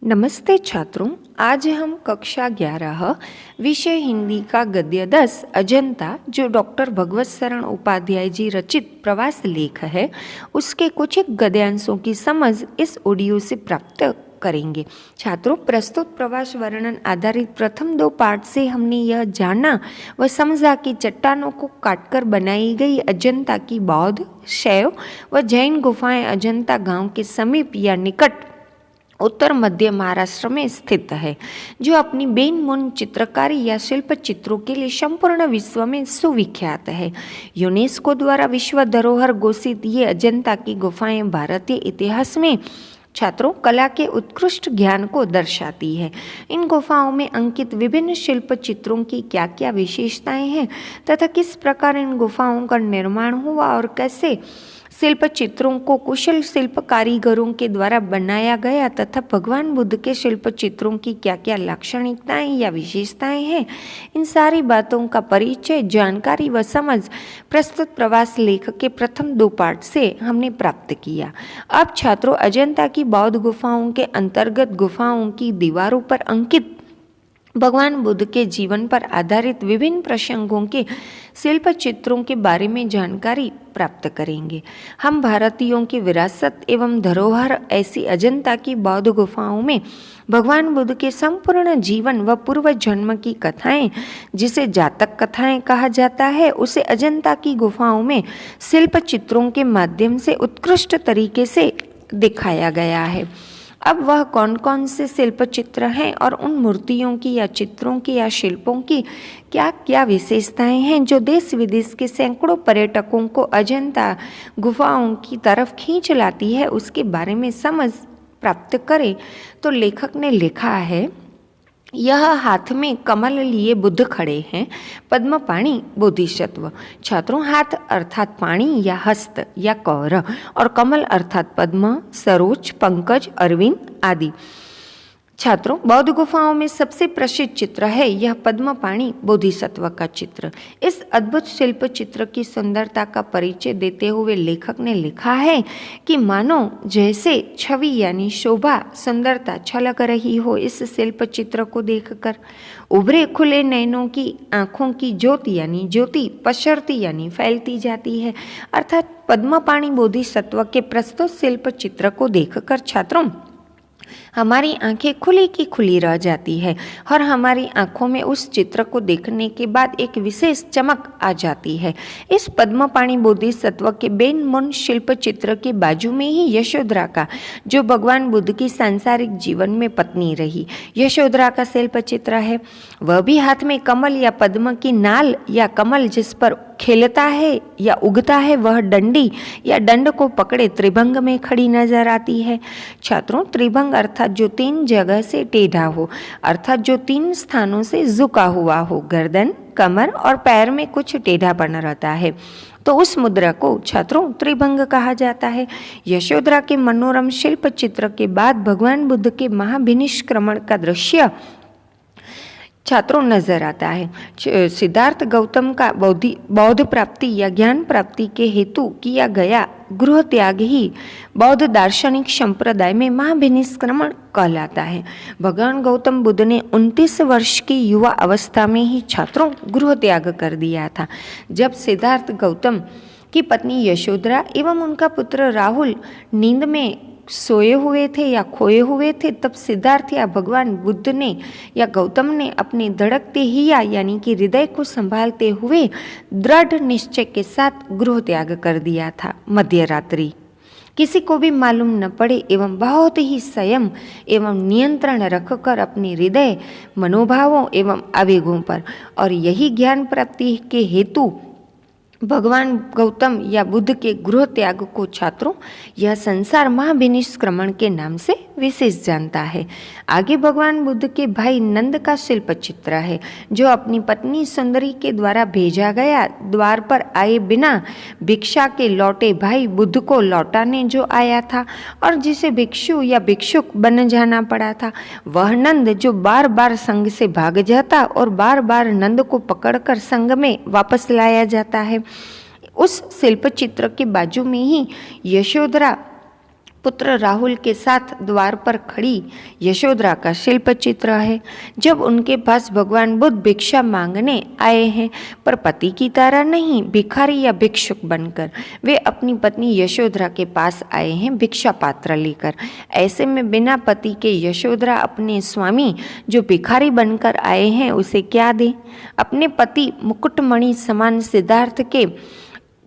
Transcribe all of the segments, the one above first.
नमस्ते छात्रों, आज हम कक्षा 11 विषय हिंदी का गद्य 10 अजंता जो डॉक्टर भगवत शरण उपाध्याय जी रचित प्रवास लेख है उसके कुछ एक गद्यांशों की समझ इस ऑडियो से प्राप्त करेंगे। छात्रों, प्रस्तुत प्रवास वर्णन आधारित प्रथम 2 पाठ से हमने यह जाना व समझा कि चट्टानों को काटकर बनाई गई अजंता की बौद्ध, शैव व जैन गुफाएं अजंता गांव के समीप या निकट उत्तर मध्य महाराष्ट्र में स्थित है, जो अपनी बेनमून चित्रकारी या शिल्प चित्रों के लिए संपूर्ण विश्व में सुविख्यात है। यूनेस्को द्वारा विश्व धरोहर घोषित ये अजंता की गुफाएं भारतीय इतिहास में छात्रों कला के उत्कृष्ट ज्ञान को दर्शाती है। इन गुफाओं में अंकित विभिन्न शिल्प चित्रों की क्या क्या विशेषताएं हैं तथा किस प्रकार इन गुफाओं का निर्माण हुआ और कैसे शिल्प चित्रों को कुशल शिल्प कारीगरों के द्वारा बनाया गया तथा भगवान बुद्ध के शिल्प चित्रों की क्या क्या लाक्षणिकताएं या विशेषताएं हैं, इन सारी बातों का परिचय, जानकारी व समझ प्रस्तुत प्रवास लेख के प्रथम 2 पाठ से हमने प्राप्त किया। अब छात्रों, अजंता की बौद्ध गुफाओं के अंतर्गत गुफाओं की दीवारों पर अंकित भगवान बुद्ध के जीवन पर आधारित विभिन्न प्रसंगों के शिल्प चित्रों के बारे में जानकारी प्राप्त करेंगे। हम भारतीयों की विरासत एवं धरोहर ऐसी अजंता की बौद्ध गुफाओं में भगवान बुद्ध के संपूर्ण जीवन व पूर्व जन्म की कथाएं, जिसे जातक कथाएं कहा जाता है, उसे अजंता की गुफाओं में शिल्प चित्रों के माध्यम से उत्कृष्ट तरीके से दिखाया गया है। अब वह कौन कौन से शिल्प चित्र हैं और उन मूर्तियों की या चित्रों की या शिल्पों की क्या क्या विशेषताएं हैं जो देश विदेश के सैकड़ों पर्यटकों को अजंता गुफाओं की तरफ खींच लाती है, उसके बारे में समझ प्राप्त करें तो लेखक ने लिखा है, यह हाथ में कमल लिए बुद्ध खड़े हैं, पद्म पाणी बोधिसत्व। छात्रों, हाथ अर्थात पाणी या हस्त या कौर और कमल अर्थात पद्म, सरोज, पंकज, अरविंद आदि। छात्रों, बौद्ध गुफाओं में सबसे प्रसिद्ध चित्र है यह पद्म पाणी बोधिसत्व का चित्र। इस अद्भुत शिल्प चित्र की सुंदरता का परिचय देते हुए लेखक ने लिखा है कि मानो जैसे छवि यानी शोभा, सुंदरता छलक रही हो इस शिल्प चित्र को देखकर। उभरे खुले नयनों की आंखों की ज्योति यानी ज्योति पसरती यानी फैलती जाती है। अर्थात पद्म पाणी बोधिसत्व के प्रस्तुत शिल्प चित्र को देखकर छात्रों हमारी आंखें खुली की खुली रह जाती है और हमारी आंखों में उस चित्र को देखने के बाद एक विशेष चमक आ जाती है। इस पद्म पाणी बोधिसत्व के बेनमून शिल्प चित्र के बाजू में ही यशोधरा का, जो भगवान बुद्ध की सांसारिक जीवन में पत्नी रही, यशोधरा का शिल्प चित्र है। वह भी हाथ में कमल या पद्म की नाल या कमल जिस पर खेलता है या उगता है, वह डंडी या दंड को पकड़े त्रिभंग में खड़ी नजर आती है। छात्रों, त्रिभंग अर्थात जो 3 जगह से टेढ़ा हो, अर्थात जो 3 स्थानों से झुका हुआ हो, गर्दन, कमर और पैर में कुछ टेढ़ापन रहता है, तो उस मुद्रा को छात्रों त्रिभंग कहा जाता है। यशोधरा के मनोरम शिल्प चित्र के बाद भगवान बुद्ध के महाभिनिष्क्रमण का दृश्य छात्रों नजर आता है। सिद्धार्थ गौतम का बौद्ध प्राप्ति या ज्ञान प्राप्ति के हेतु किया गया गृह त्याग ही बौद्ध दार्शनिक संप्रदाय में महाभिनिष्क्रमण कहलाता है। भगवान गौतम बुद्ध ने 29 वर्ष की युवा अवस्था में ही छात्रों गृह त्याग कर दिया था। जब सिद्धार्थ गौतम की पत्नी यशोधरा एवं उनका पुत्र राहुल नींद में सोए हुए थे या खोए हुए थे, तब सिद्धार्थ या भगवान बुद्ध ने या गौतम ने अपने धड़कते हिया यानी कि हृदय को संभालते हुए दृढ़ निश्चय के साथ गृह त्याग कर दिया था। मध्य रात्रि किसी को भी मालूम न पड़े एवं बहुत ही संयम एवं नियंत्रण रखकर अपने हृदय, मनोभावों एवं आवेगों पर, और यही ज्ञान प्राप्ति के हेतु भगवान गौतम या बुद्ध के गृह त्याग को छात्रों यह संसार महाभिनिष्क्रमण के नाम से विशेष जानता है। आगे भगवान बुद्ध के भाई नंद का शिल्प चित्र है, जो अपनी पत्नी सुंदरी के द्वारा भेजा गया द्वार पर आए बिना भिक्षा के लौटे भाई बुद्ध को लौटाने जो आया था और जिसे भिक्षु या भिक्षुक बन जाना पड़ा था। वह नंद जो बार बार संग से भाग जाता और बार बार नंद को पकड़कर संग में वापस लाया जाता है। उस शिल्प चित्र के बाजू में ही यशोधरा पुत्र राहुल के साथ द्वार पर खड़ी यशोधरा का शिल्प चित्र है। जब उनके पास भगवान बुद्ध भिक्षा मांगने आए हैं, पर पति की तरह नहीं, भिखारी या भिक्षुक बनकर, वे अपनी पत्नी यशोधरा के पास आए हैं भिक्षा पात्र लेकर। ऐसे में बिना पति के यशोधरा अपने स्वामी जो भिखारी बनकर आए हैं उसे क्या दे। अपने पति मुकुटमणि समान सिद्धार्थ के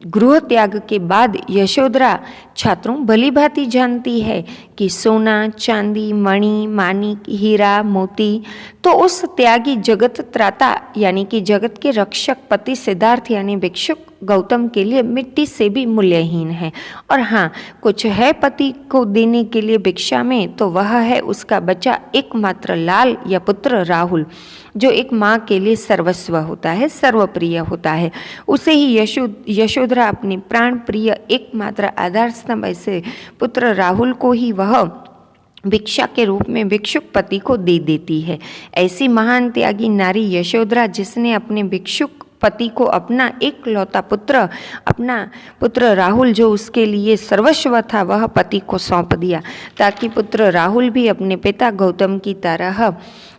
गृह त्याग के बाद यशोधरा छात्रों भली भांति जानती है कि सोना, चांदी, मणि, माणिक, हीरा, मोती तो उस त्यागी जगत त्राता यानी कि जगत के रक्षक पति सिद्धार्थ यानी भिक्षुक गौतम के लिए मिट्टी से भी मूल्यहीन है। और हाँ, कुछ है पति को देने के लिए भिक्षा में, तो वह है उसका बच्चा एकमात्र लाल या पुत्र राहुल, जो एक माँ के लिए सर्वस्व होता है, सर्वप्रिय होता है। उसे ही यशोधरा अपने प्राण प्रिय एकमात्र आधार स्तंभ ऐसे पुत्र राहुल को ही वह भिक्षा के रूप में भिक्षुक पति को दे देती है। ऐसी महान त्यागी नारी यशोधरा, जिसने अपने भिक्षुक पति को अपना एकलौता पुत्र, अपना पुत्र राहुल जो उसके लिए सर्वस्व था, वह पति को सौंप दिया, ताकि पुत्र राहुल भी अपने पिता गौतम की तरह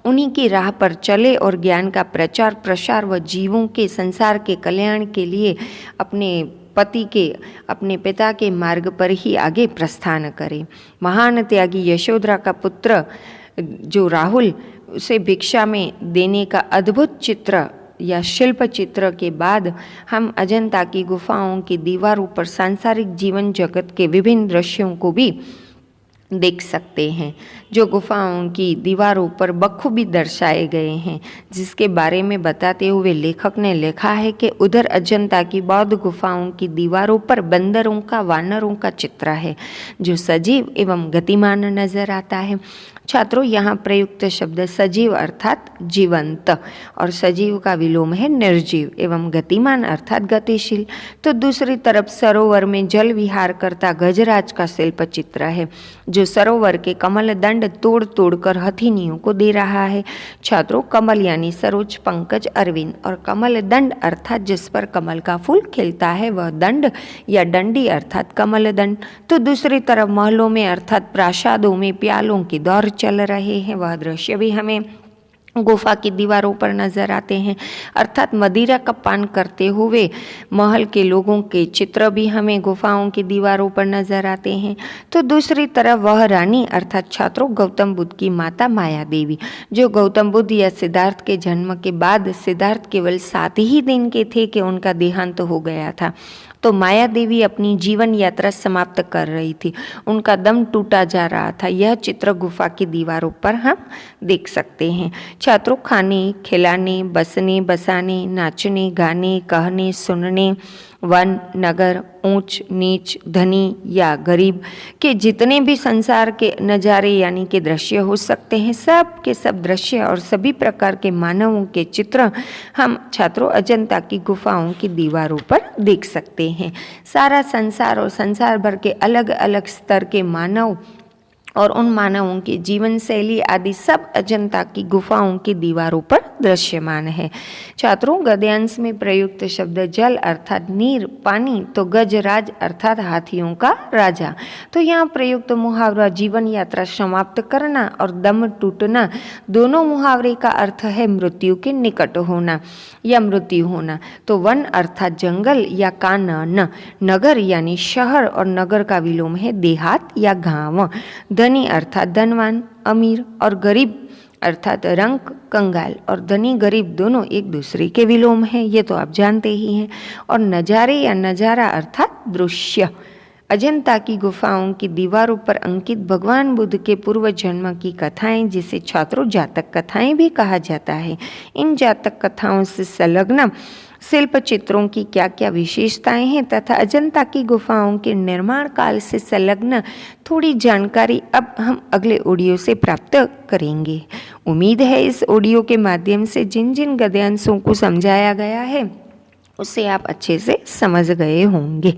उन्हीं की राह पर चले और ज्ञान का प्रचार प्रसार व जीवों के संसार के कल्याण के लिए अपने पति के, अपने पिता के मार्ग पर ही आगे प्रस्थान करे। महान त्यागी यशोधरा का पुत्र जो राहुल, उसे भिक्षा में देने का अद्भुत चित्र या शिल्प चित्र के बाद हम अजंता की गुफाओं की दीवारों पर सांसारिक जीवन जगत के विभिन्न दृश्यों को भी देख सकते हैं, जो गुफाओं की दीवारों पर बखूबी दर्शाए गए हैं, जिसके बारे में बताते हुए लेखक ने लिखा है कि उधर अजंता की बौद्ध गुफाओं की दीवारों पर बंदरों का, वानरों का चित्र है, जो सजीव एवं गतिमान नजर आता है। छात्रों, यहाँ प्रयुक्त शब्द सजीव अर्थात जीवंत और सजीव का विलोम है निर्जीव एवं गतिमान अर्थात गतिशील। तो दूसरी तरफ सरोवर में जल विहार करता गजराज का शिल्प चित्र है, जो सरोवर के कमल दंड तोड़ तोड़ कर हथिनियों को दे रहा है। छात्रों, कमल यानी सरोज, पंकज, अरविंद और कमल दंड अर्थात जिस पर कमल का फूल खिलता है वह दंड या डंडी अर्थात कमल दंड। तो दूसरी तरफ महलों में अर्थात प्रासादों में प्यालों के दौर चल रहे हैं, वह दृश्य भी हमें गुफा की दीवारों पर नजर आते हैं, अर्थात मदिरा का पान करते हुए महल के लोगों के चित्र भी हमें गुफाओं की दीवारों पर नजर आते हैं। तो दूसरी तरफ वह रानी अर्थात छात्रों गौतम बुद्ध की माता माया देवी, जो गौतम बुद्ध या सिद्धार्थ के जन्म के बाद, सिद्धार्थ केवल 7 ही दिन के थे कि उनका देहांत हो गया था, तो माया देवी अपनी जीवन यात्रा समाप्त कर रही थी, उनका दम टूटा जा रहा था। यह चित्र गुफा की दीवारों पर हम देख सकते हैं। छात्रों, खाने, खिलाने, बसने, बसाने, नाचने, गाने, कहने, सुनने, वन, नगर, ऊंच नीच, धनी या गरीब के जितने भी संसार के नज़ारे यानी कि दृश्य हो सकते हैं, सब के सब दृश्य और सभी प्रकार के मानवों के चित्र हम छात्रों अजंता की गुफाओं की दीवारों पर देख सकते हैं। सारा संसार और संसार भर के अलग अलग स्तर के मानव और उन मानवों की जीवन शैली आदि सब अजंता की गुफाओं की दीवारों पर दृश्यमान है। छात्रों, गद्यांश में प्रयुक्त शब्द जल अर्थात नीर, पानी तो गजराज अर्थात हाथियों का राजा। तो यहाँ प्रयुक्त मुहावरा जीवन यात्रा समाप्त करना और दम टूटना, दोनों मुहावरे का अर्थ है मृत्यु के निकट होना या मृत्यु होना। तो वन अर्थात जंगल या कानन, नगर यानी शहर और नगर का विलोम है देहात या गांव, धनी अर्थात धनवान, अमीर और गरीब अर्थात रंक, कंगाल और धनी गरीब दोनों एक दूसरे के विलोम हैं, ये तो आप जानते ही हैं। और नजारे या नजारा अर्थात दृश्य। अजंता की गुफाओं की दीवारों पर अंकित भगवान बुद्ध के पूर्व जन्म की कथाएं, जिसे छात्रों जातक कथाएं भी कहा जाता है, इन जातक कथाओं से संलग्न शिल्प चित्रों की क्या क्या विशेषताएं हैं तथा अजंता की गुफाओं के निर्माण काल से संलग्न थोड़ी जानकारी अब हम अगले ऑडियो से प्राप्त करेंगे। उम्मीद है इस ऑडियो के माध्यम से जिन जिन गद्यांशों को समझाया गया है उसे आप अच्छे से समझ गए होंगे।